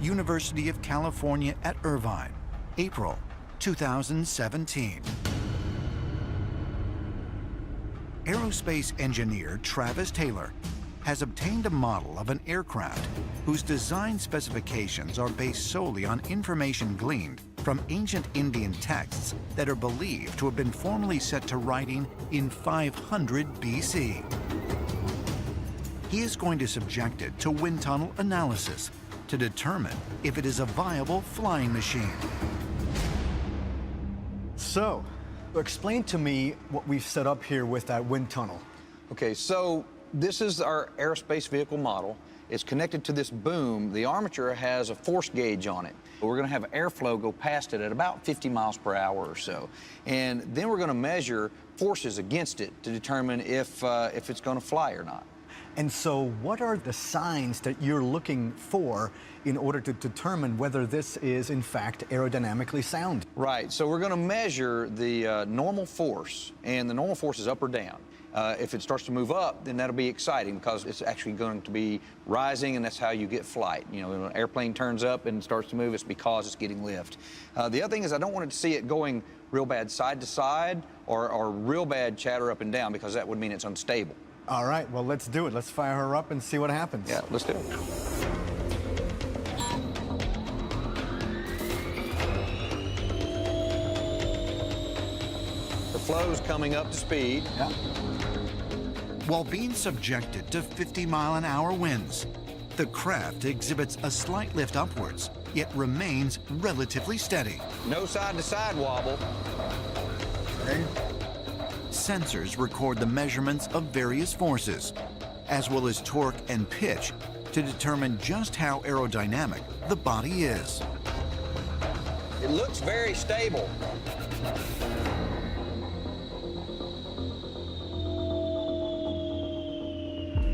University of California at Irvine, April 2017. Aerospace engineer Travis Taylor has obtained a model of an aircraft whose design specifications are based solely on information gleaned from ancient Indian texts that are believed to have been formally set to writing in 500 BC. He is going to subject it to wind tunnel analysis to determine if it is a viable flying machine. So, explain to me what we've set up here with that wind tunnel. Okay, so this is our aerospace vehicle model. It's connected to this boom. The armature has a force gauge on it. We're going to have airflow go past it at about 50 miles per hour or so. And then we're going to measure forces against it to determine if it's going to fly or not. And so what are the signs that you're looking for in order to determine whether this is, in fact, aerodynamically sound? Right, so we're going to measure the normal force, and the normal force is up or down. If it starts to move up, then that'll be exciting because it's actually going to be rising, and that's how you get flight. You know, when an airplane turns up and starts to move, it's because it's getting lift. The other thing is I don't want to see it going real bad side to side or real bad chatter up and down, because that would mean it's unstable. All right, well, let's do it. Let's fire her up and see what happens. Yeah, let's do it. The flow's coming up to speed. Yeah. While being subjected to 50-mile-an-hour winds, the craft exhibits a slight lift upwards, yet remains relatively steady. No side-to-side wobble. Okay. Sensors record the measurements of various forces, as well as torque and pitch, to determine just how aerodynamic the body is. It looks very stable.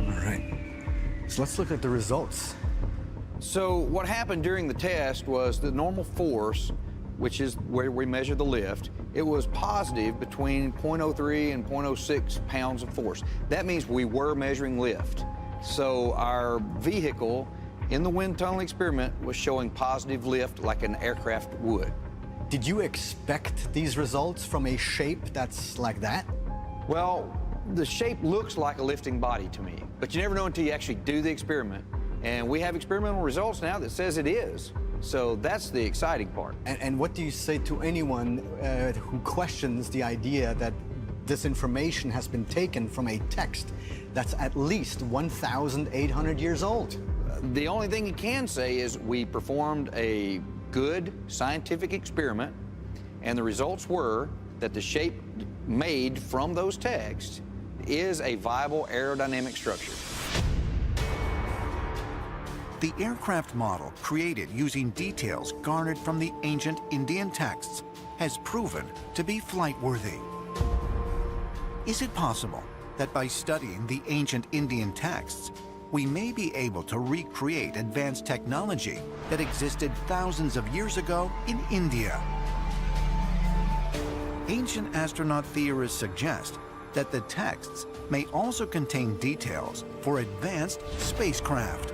All right, so let's look at the results. So what happened during the test was the normal force, which is where we measure the lift, it was positive between 0.03 and 0.06 pounds of force. That means we were measuring lift. So our vehicle in the wind tunnel experiment was showing positive lift like an aircraft would. Did you expect these results from a shape that's like that? Well, the shape looks like a lifting body to me, but you never know until you actually do the experiment. And we have experimental results now that says it is. So that's the exciting part. And what do you say to anyone who questions the idea that this information has been taken from a text that's at least 1,800 years old? The only thing you can say is we performed a good scientific experiment, and the results were that the shape made from those texts is a viable aerodynamic structure. The aircraft model, created using details garnered from the ancient Indian texts, has proven to be flight-worthy. Is it possible that by studying the ancient Indian texts, we may be able to recreate advanced technology that existed thousands of years ago in India? Ancient astronaut theorists suggest that the texts may also contain details for advanced spacecraft.